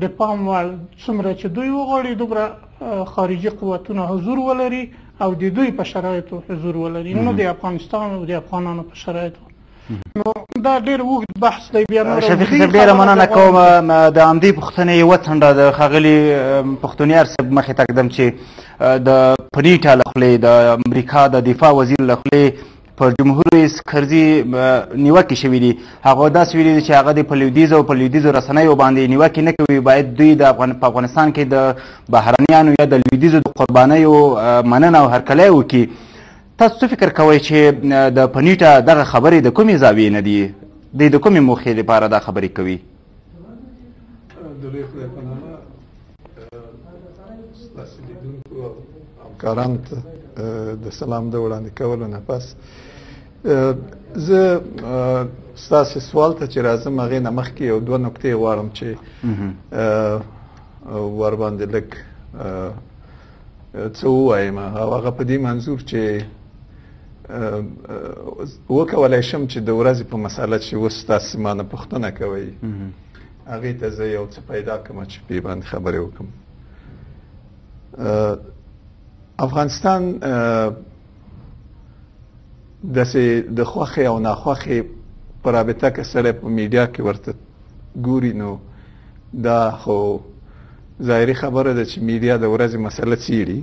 د پام وړ څومره چې دوی وغواړي دومره خارجي قوتونه حضور ولري او د دوی په شرایطو حضور ولري، نه د افغانستان او د افغانانو په شرایطو. نو دا ډېر اوږد بحث دی. بیا شفیق صاحب ډېره مننه کوم. د همدې پوښتنې یوه څنډه د ښاغلي پښتونیار صاحب مخې ته ږدم چې د پنیټا له خولې د امریکا د دفاع وزیر له خولې پر جمهور رئیس کرزي نیوکې شوي دي. هغه داسې ویلي دي چې هغه د په لویدیځو او په لویدیځو رسنیو باندې نیوکې نه کوي، باید دوی په افغانستان کې د بهرنیانو یا د لویدیځو د قربانیو مننه او هرکلی وکړي. تاسو څه فکر کوئ چې د پنیټا دغه خبرې د کومې زاویې نه دي؟ دوی د کومې موخې لپاره دا خبرې کوي؟ د لوی خدای په نامه ستاسو لیدونکو او همکارانو ته د سلام د وړاندې کولو نه پس زه ستاسو سوال ته چې راځم هغې نه مخکې یو دوه نکتې غواړم چې ورباندې لږ څه ووایم، او هغه په دې منظور چې وکولی شم چې د ورځې په مسله چې اوس تاسې مانه پوښتنه کوئ هغې ته زه یو څه پیدا کړم چې پې باندې خبرې وکړم. افغانستان داسې د خوښې او ناخوښې په رابطه که سړی په میډیا کې ورته ګوري نو دا خو ظاهري خبره ده چې میډیا د ورځې مسله څیړي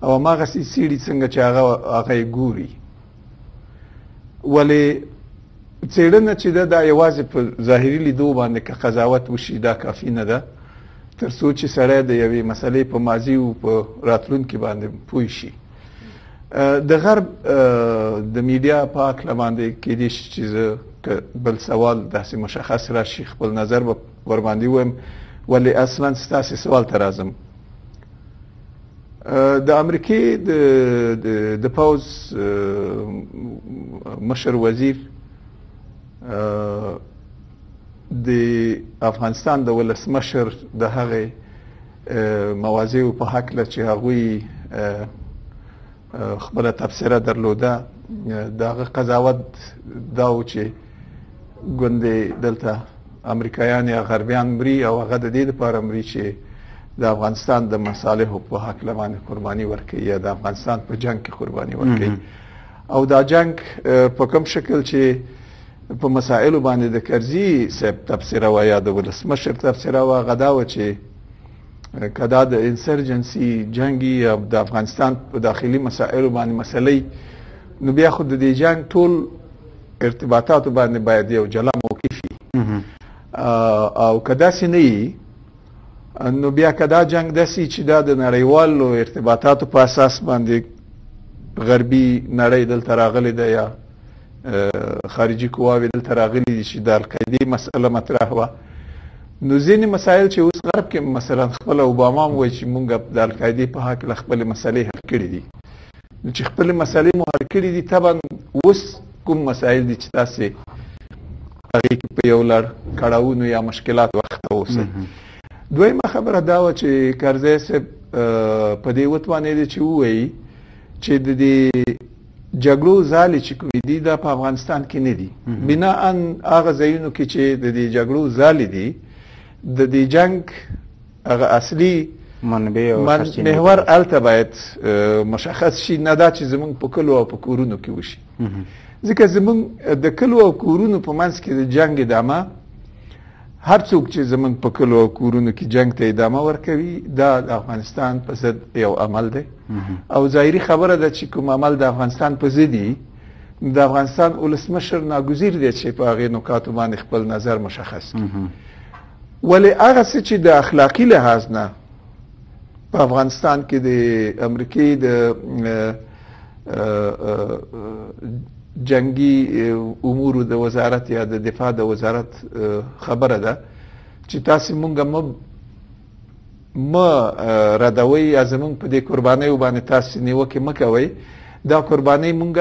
او هماغسې څیړي څنګه چې هغه یې ګوري. ولې څېړنه چې ده دا یوازې په ظاهري لیدو باندې که قضاوت وشي دا کافي نه ده تر څو چې سړی د یوې مسلې په ماضي او په راتلونکي باندې پوه شي. د غرب د میډیا په هکله باندې کیدای شي چې زه که بل سوال داسې مشخص راشي خپل نظر به ورباندې ووایم، ولې اصلا ستاسې سوال ته راځم. د امریکې د پوځ مشر وزیر د افغانستان د ولسمشر د هغې مواضعو په هکله چې هغوی خپله تبصره درلوده د هغه قضاوت دا و چې ګوندې دلته امریکایان یا غربیان مري او هغه د دې دپاره مري چې د افغانستان د مصالحو په هکله باندې قرباني ورکوي یا د افغانستان په جنګ کې قرباني ورکوي. او دا جنګ په کوم شکل چې په مسائلو باندې د کرزي صاحب تبصره وه یا د ولسمشر تبصره وه هغه دا وه چې که دا د انسرجنسي جنګ یا د افغانستان په داخلي مسائلو باندې مسلې نو بیا خو د دې جنګ ټول ارتباطاتو باندې باید یو جلا موقف وي، او که داسې نه وي نو بیا که دا جنګ داسې چې دا د نړیوالو ارتباطاتو په اساس باندې غربي نړۍ دلته راغلې ده یا خارجي قواوې دلته راغلي دي چې د القاعدې مسئله مطرح وه، نو ځینې مسایل چې اوس غرب کې مثلا خپله اوباما هم وایي چې مونږ د القاعدې په هکله خپلې مسلې حل کړي دي. نو چې خپلې مسلې مو حل کړي دي طبعا اوس کوم مسایل دي چې تاسې هغې کې په یو لړ کړاوونو یا مشکلات وخته اوسئ. دویمه خبره دا وه چې کرزی صاحب په دې وتوانېدی چې ووایي چې د دې جګړو ځالې چې کومې دي دا په افغانستان کې نه دي، بناءً هغه ځایونو کې چې د دې جګړو ځالې دي د دې جنګ هغه اصلي محور هلته باید مشخص شي، نه دا چې زمونږ په کلو او په کورونو کې وشي. ځکه زمونږ د کلو او کورونو په منځ کې د جنګ ادامه هر څوک چې زمونږ په کلو او کورونو کې جنګ ته ادامه ورکوي دا د افغانستان په ضد یو عمل دی او ظاهري خبره ده چې کوم عمل د افغانستان په ضد وي د افغانستان ولسمشر ناګزیر دی چې په هغې نکاتو باندې خپل نظر مشخص کړي. ولې هغه څه چې د اخلاقي لحاظ نه په افغانستان کې د امریکې د جنگي امورو د وزارت یا د دفاع د وزارت خبره ده چې تاسې مونږ مه ردوئ یا زمونږ په دې قربانیو باندې تاسې نیوکې مه کوئ، دا قربانۍ مونږ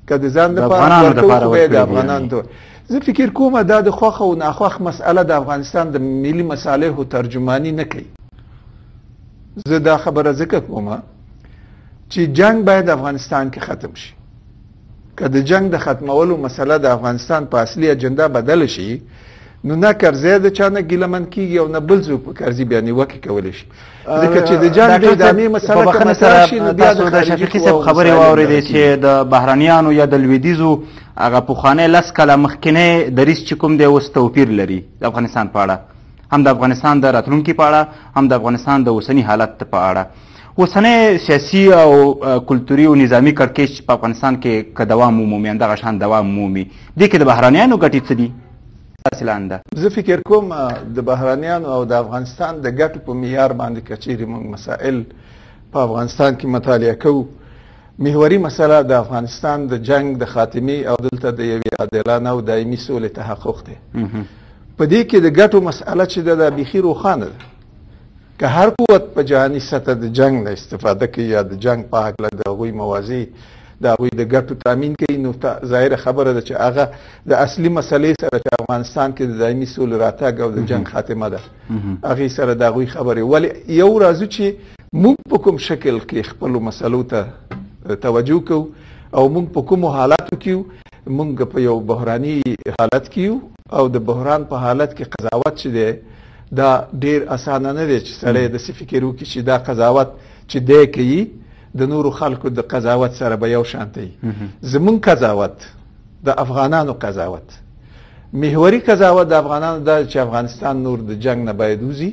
که د ځان دپاره ورکوو خو باید د افغانانو ته. زه فکر کومه دا د خوښ او ناخوښ مسئله د افغانستان د ملي مصالحو ترجماني نه کوي. زه دا خبره ځکه کومه چې جنگ باید افغانستان کې ختم شي. که د جنگ د ختمولو مسله د افغانستان په اصلي اجنډا بدله شي نو نه کرزی د چا نه ګیلمن کېږي او نه بل څوک په کرزي بیا نیوکې کولی شي ځکه چې د جنګ د ادامې مسله که مطرح شي نو بیا تاسو د شفیقي صاحب خبرې واورېدې چې د بهرنیانو یا د لویدیځو هغه پخوانی 10 کاله مخکینی دریځ چې کوم دی اوس توپیر لري د افغانستان په اړه، هم د افغانستان د راتلونکي په اړه، هم د افغانستان د اوسني حالت په اړه. اوسنی سیاسي او کلتوري او نظامي کړکېچ په افغانستان کې که دوام ومومي، همدغه شان دوام ومومي، دې کې د بهرنیانو ګټې څه دي؟ تاسې لاندې زه فکر کوم د بهرنیانو او د افغانستان د ګټو په معیار باندې که چیرې موږ مسائل په افغانستان کې مطالعه کوو، محوري مسله د افغانستان د جنگ د خاتمې او دلته د یوې عادلانه او دایمي سولې تحقق دی. په دې کې د ګټو مسئله چې ده دا بیخي روښانه ده. که هر قوت په جهاني سطح د جنگ نه استفاده کوي یا د جنگ په هکله د هغوی موازی د هغوی د ګټو تامین کوي، نو ظاهره خبره ده چې هغه د اصلي مسلې سره چې افغانستان کې د دایمي سولې راتګ او د جنگ خاتمه ده هغې سره د هغوی خبرې. ولې یو راځو چې موږ په کوم شکل کې خپلو مسلو ته توجه کوو او موږ په کومو حالاتو کې یو. موږ په یو بحراني حالت کې یو او د بحران په حالت کې قضاوت چې دی دا ډیر اسانه نه دی چې سړی داسې فکر وکړي چې دا قضاوت چې دی کوي د نورو خلکو د قضاوت سره به یو شانته وي. زمونږ قضاوت د افغانانو قضاوت محوري قضاوت د افغانانو دا چې افغانستان نور د جنگ نه باید وځي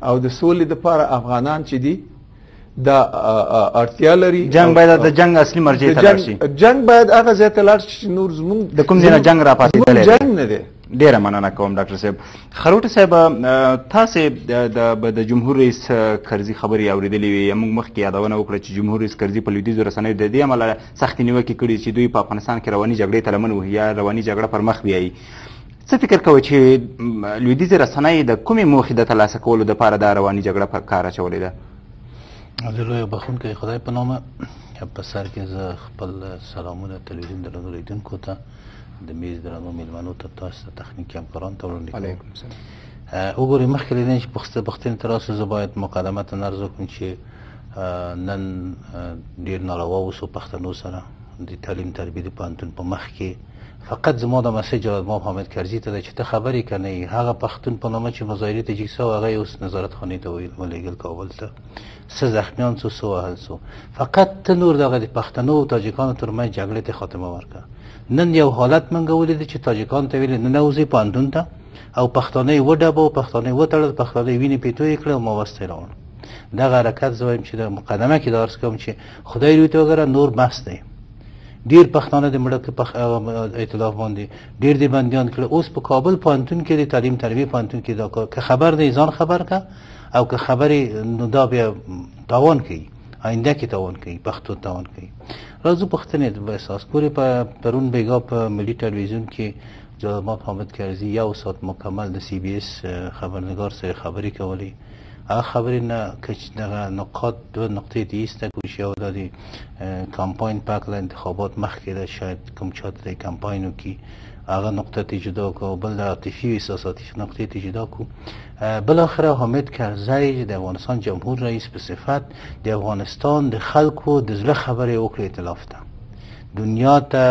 او د سولې دپاره افغانان چې دي دا اړتیا لري. جنگ باید د جنگ اصلي مرجع ته لاړ شي. جنگ باید هغه ځای ته لاړ شي چې نور زمونږ د کوم ځای نه جنگ راپاتېدلی دی. جنگ نه دی. ډیره مننه کوم ډاکټر صاحب. خروټي صاحب تاسې د جمهور رئیس کرزي خبرې اورېدلې وې، موږ مخکې یادونه وکړه چې جمهور رئیس کرزي په لویدیځو رسنیو د دې امله سختې نیوکې کړي چې دوی په افغانستان کې رواني جګړې ته لمن وهي یا رواني جګړه پر مخ بیایي. څه فکر کوئ چې لویدیځې رسنۍ د کومې موخې د ترلاسه کولو دپاره دا رواني جګړه په کار اچولې ده؟ د لویه بخښونکی خدای په نامه په سر کې زه خپل سلامونه تلویزیون درنو لیدونکو ته، د میز درنو میلمنو ته، تاسو ته، تخنیکي همکارانو ته وړاندې کوم. علیکم السلام. وګورئ مخکې له دې چې پوښتنې ته راسو، زه باید مقدمتا عرض وکړم چې نن ډېر ناروا اوسو پښتنو سره د تعلیم تربیې د پوهنتون په مخ کې. فقط زما د مسیج جلال‌مآب حامد کرزي ته ده چې ته خبرې کنې هغه پښتون په نامه چې مظاهرې ته جګ سو هغه یې اوس نظارت خانې ته ولېږل کابل ته، څه زخمیان څو څه وهل څو. فقط ته نور دغه د پښتنو او تاجکانو ترمنځ جګړې ته خاتمه ورکړه. نن یو حالت موږ ولیدو چې تاجکانو ته ویلې ننوځئ پوهنتون ته او پښتانه یې وډبه او پښتانه یې وتړل، پښتانه یې وینې پیتو یې کړه او ماوستی راوړل. دغه حرکت زه وایم چې د مقدمه کې دا عرض کوم چې خدای روی ته وګوره نور بس دی. ډیر پښتانه د مړه ائتلاف باندې ډیر دې بندیان کړه. اوس په کابل پوهنتون کې د تعلیم تربیې پوهنتون کې دا که خبر دی ځان خبر کا او که خبرې نو دا بیا تاوان کوي، آینده کې تاوان کوي، پښتو تاوان کوي. راځو پوښتنې په اساس پورې پرون بیګا په ملي ټلویزیون کې جلال‌مآب حامد کرزي یو ساعت مکمل د سی بی اس خبرنگار سره خبرې کولې. هغه خبرې نه که دغه نقاط دوه نقطې دې ایسته کړو چې یو دا د کمپاین په هکله انتخابات مخکې ده، شاید کوم چا ته د کمپاین وکړي هغه نقطه ته جدا کړو، بل د عاطفي احساساتي نقطې ته جدا کړو. بالاخره حامد کرزی د افغانستان جمهور رئیس په صفت د افغانستان د خلکو د زړه خبرې وکړې ائتلاف ته، دنیا ته،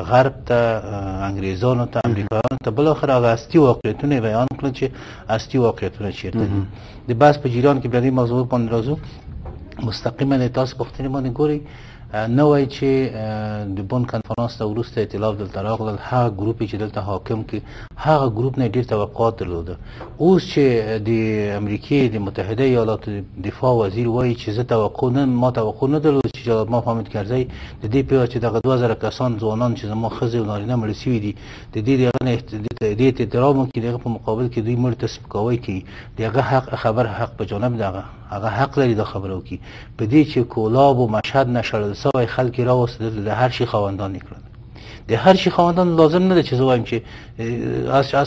غرب ته، انګریزانو ته، امریکایانو ته. بالاخره هغه اصلي واقعیتونه بیان کړل چې اصلي واقعیتونه چیرته دي. د بحث په جریان کې بیا دې موضوع باندې راځو. مستقیما د تاسو پوښتنې باندې ګورئ. نه وایي چې د بون کنفرانس ته وروسته ائتلاف دلته راغلل، هغه ګروپ چې دلته حاکم کې هغه ګروپ نه ډېر توقعات درلوده. اوس چې د امریکې د متحده ایالاتو دفاع وزیر وایي چې زه ما توقع نه درلود چې جلال‌مآب حامد کرزی د دې په چې دغه 2000 کسان ځوانان چې زما ښځې او نارینه مړه سوي دي د دې دې احترام وکړي، دغه په مقابل کې دوی مړه ته سپکاوی کوي. د هغه خبر حق په جانب دغه هغه حق لري دا خبره وکړي. په دې چې کولاب و مشهد نه شړل سوی خلک راوستل، د هر شي خاوندان یې کړل. د هر شي خاوندان لازم نه ده چې زه وایم چې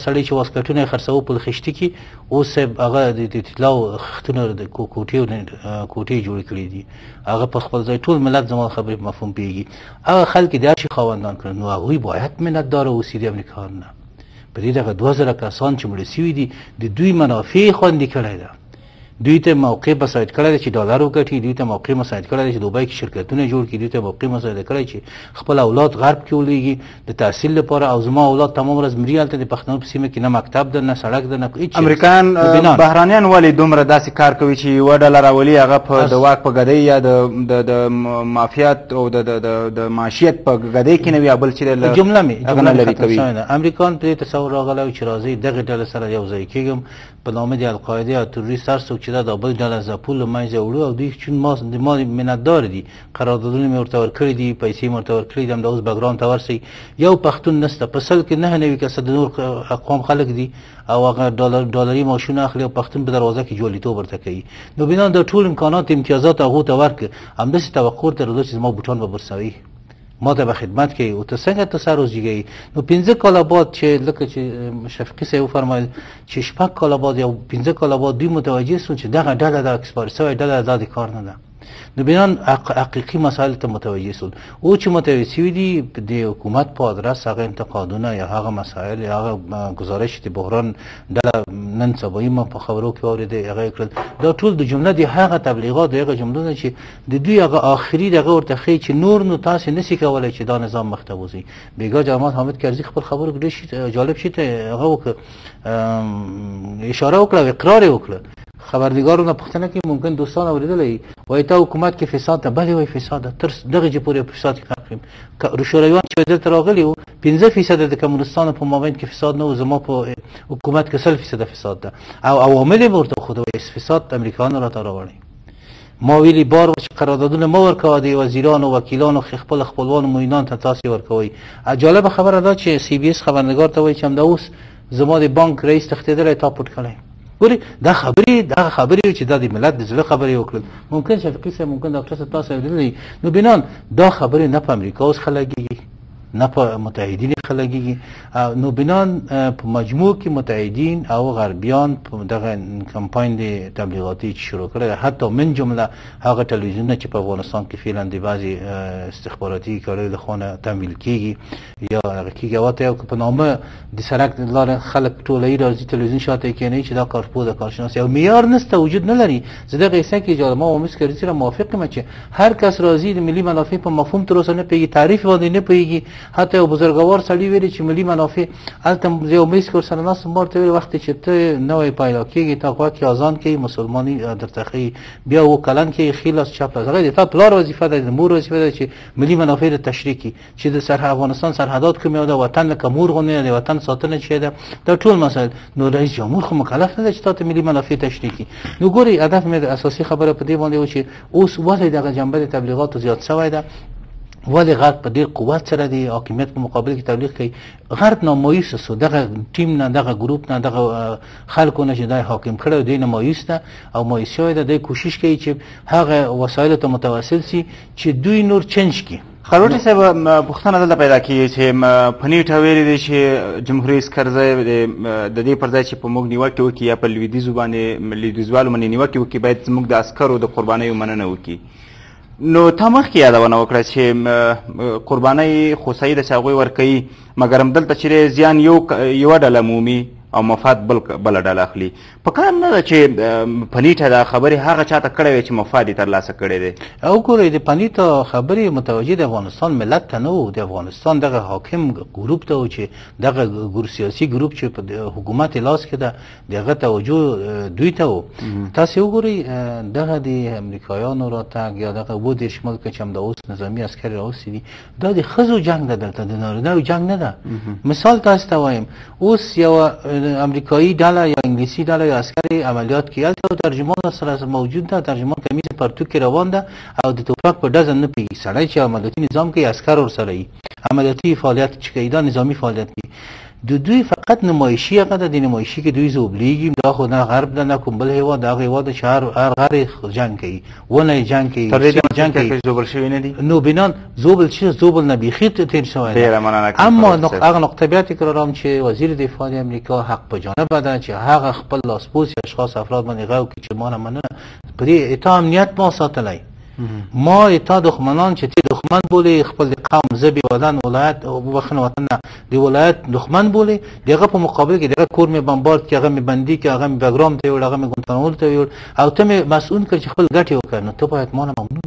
سړی چې واسکټونه یې خرڅوه په خشتي کې اوس هغه د اطلاع خښتونه د کوټې جوړې کړي دي، هغه په خپل ځای ټول ملت زما خبرې مفهوم پوهېږي. هغه خلک د هر شي خاوندان کړل، نو هغوی باید منتداره اوسي د امریکایانو نه. په دې دغه 2000 کسان چې مړه سوي دي د دوی منافع خوندي کړی ده، دوی ته موقع مساعد کړی چې ډالر وګټي، دوی ته موقع مساعد کړی چې دوبۍ کې شرکتونه جوړ کړي، دوی ته موقع مساعد کړی چې خپل اولاد غرب کې ولېږي د تحصیل لپاره. او زما اولاد تمام ورځ مري هلته د پښتنو په سیمه کې نه مکتب ده نه سړک ده نه هېڅ. امریکایان بهرانیان ولې دومره داسې کار کوي چې یوه ډله راولي هغه په د واک په ګدۍ یا د مافیات او د معاشیت په ګدۍ کې نه وي، بل چې جمله لري کوي. امریکایان په دې تصور راغلی چې راځي دغه ډله سره یو ځای کېږم په نامه د القاعده یا تروریست هر څوک چې دا د بل ډله ځپو له منځه وړو. او دوی چون ما منتدار دي، قراردادونه مې ورته ورکړي دي، پیسې مې ورته ورکړي دي، همدا اوس بګرام ته ورسئ. یو پښتون نشته په سل کې 99 کسه د نور اقوام خلک دي او هغه ډالري معاشونه اخلي او پښتون په دروازه کې جوړیتوب ورته کوي. نو بنا د ټول امکانات امتیازات هغو ته ورکړه، همداسې توقع ورته درلوده چې زما بوټان به برسوي، ما ته به خدمت کوي. او ته څنګه ته سر روزګي نو 15 کاله بعد چې لکه چې شفیقي صاحب وفرمایل چې 6 کاله بعد یا 15 کاله بعد دوی متوجه شول چې دغه ډله د اکسپایر شوی ډله دا د کار نه ده. نو بنان حقیقي مسائل ته متوجه شول. او چې متوجه شوي دي د حکومت په ادرس هغه انتقادونه یا هغه مسائل یا هغه گزارش د بحران ډله نن سبا ما په خبرو کې اورېدې هغه کړل، دا ټول د جمله د هغه تبلیغات هغه جملونه چې د دوی هغه آخري دغه ورته ښیي چې نور نو تاسې نشئ کولی چې دا نظام مخته بوځي. بیګا جمال حامد کرزي خپل خبرو کې ډېر شي جالب شي ته هغه وکړه، اشاره وکړه او اقرار یې وکړه. خبرنګارونه پوښتنه کوي ممکن دوستان اورېدلی وایي تا حکومت کې فساد ده، بلې وایي فساد ده، تر دغه چې پورې فساد کې خرقیم. شورویان چې دلته راغلي وو 15% د کمونستانو په مابین کې فساد نه و، زما په حکومت کې 100% فساد ده او عوامل یې به ورته ښودوي فساد امریکایانو راته راوړی. ما ویلي بار چې قراردادونه مه ورکوه د وزیرانو وکیلانو خپل خپلوانو معینان ته تاسې ورکوئ. جالبه خبره دا چې CBS خبرنګار ته وایي چې همدا اوس زما د بانک رئیس تښتېدلی تا پټ کړی. ګوري دا خبرې چې دا د ملت د زړه خبرې وکړل. ممکن شفیقي صاحب ممکن ډاکټر صاحب تاسو اورېدلی نو بنان دا خبرې نه په امریکا اوس خلګېږي نه په متحدین خلګېږي. نو بنان په مجموع کې متحدین او غربیان په دغه کمپاین د تبلیغاتي چې شروع کړی حتی من جمله هغه ټلویزیونونه چې په افغانستان کې فعلا د بعضې استخباراتي کاریو لخوا تمویل کېږي یا هغه کېږي او ته یو په نامه د سړک د لارې خلک ټولوي راځي تلویزیون شاته یې کښېنوي چې دا کارپوه ده کارشناس یو معیار نشته وجود نه لري. زه دغه کیسه کې ما اومیس کرزي سره موافق یم چې هر کس راځي د ملي منافع په مفهوم تر اوسه نه پوهېږي، تعریف باندې نه پوهېږي. حتی یو بزرګوار سړي ویلي چې ملي منافع هلته یو میز کې ورسره ناست ما ورته ویل وخت چې ته نوی پیدا کېږي تا غوږ کې اذان کوي مسلماني درته ښیي بیا و کلن کې ښي لاس چپ لاس هغه د تا پلار وظیفه ده د مور وظیفه ده چې ملي منافع د تشریح کړي چې د افغانستان سرحدات کوم یو د وطن لکه مور غوندې د وطن ساتنه چې ده دا ټول مسایل. نو رئیس جمهور خو مکلف نه ده چې تا ته ملي منافع تشریح کړي. نو ګورئ هدف مې د اساسي خبره په دې باندې و چې اوس ولې دغه جنبه د تبلیغاتو زیات شوی ده، ولې غرب په ډېر قوت سره د حاکمیت په مقابل کې تبلیغ کوي. غرب نامایوس سو دغه ټیم نه دغه ګروپ نه دغه خلکو نه چې دا حاکم کړی دی نه مایوس ده او مایوس شوی ده. دی کوشش کوي چې هغه وسایلو ته متوسل سي چې دوی نور چینج کړي. خروټي صاحب پوښتنه دلته پیدا کېږي چې په نیټه ویلي دی چې جمهوري رئیس کرزی د دې پر ځای چې په موږ نیوکې وکړي یا په لویدیځو باندې لویدیځوالو باندې نیوکې وکړي باید زموږ د عسکرو د قربانیو مننه وکړي. نو تا مخکې یادونه وکړه چې قربانۍ خو صحیح ده چې هغوی ورکوي مګر همدلته چې زیان یوه ډله مومي او مفاد بله ډله اخلي. په کار نه ده چې په نیټه دا خبرې هغه چاته کړی وي چې مفاد یې ترلاسه کړی دی. او ګورئ د پنیته خبرې متوجه د افغانستان ملت ته نه و، د افغانستان دغه حاکم ګروپ ته و چې دغه سیاسي ګروپ چې په حکومت لاس کې ده دغه توجه دوی ته و. تاسې وګورئ دغه د امریکایانو راتګ یا دغه 20 ملک چې همدا اوس نظامي عسکر راوستي دي دا د ښځو جنګ ده، دلته د نارینهو جنګ نه ده. مثال تاسو ته وایم اوس یوه امریکایی ډله یا انګلیسي ډله یا عسکري عملیات کې هلته ترجمان سره موجود ده، ترجمان کمیز پرتو کې روان ده او د توپک په ډزه نه پوهېږي. سړی چې عملیاتي نظام کوي عسکر ورسره وي عملیاتي فعالیت چې کوي دا نظامي فعالیت کوي. د دوی فقط نمایشي هغه ده، د نمایشي کې دوی زوبلیږي دا خو نه غرب ده نه کوم بل هېواد هغه هېواد ده چې هر غر جنګ کوي ونه یې جنګ کوي جنګ کوي. زوبل شوي نه دي نو بنان زوبل چې زوبل نه بیخي تېر شوی ده. اما هغه نقطه بیا تکرارم چې وزیر دفاع د امریکا حق په جانبه ده چې هغه خپل لاسپوڅي اشخاص افراد باندې غو کړي چې ما نه مننه په دې اته امنیت ما ساتلی ما تا دښمنان چې تی دښمن بولي خپل د قوم ژبې ودان ولایت او بخښنه وطن نه د ولایت دښمن بولي دغه په مقابل کې دغه کور مې بمبارد کې هغه مې بندي کې هغه مې بګرام ته وړ هغه مې ګونتانول ته وړ او ته مې مسؤل کړ چې خپل ګټه وکړ نو ته باید ما نه ممنون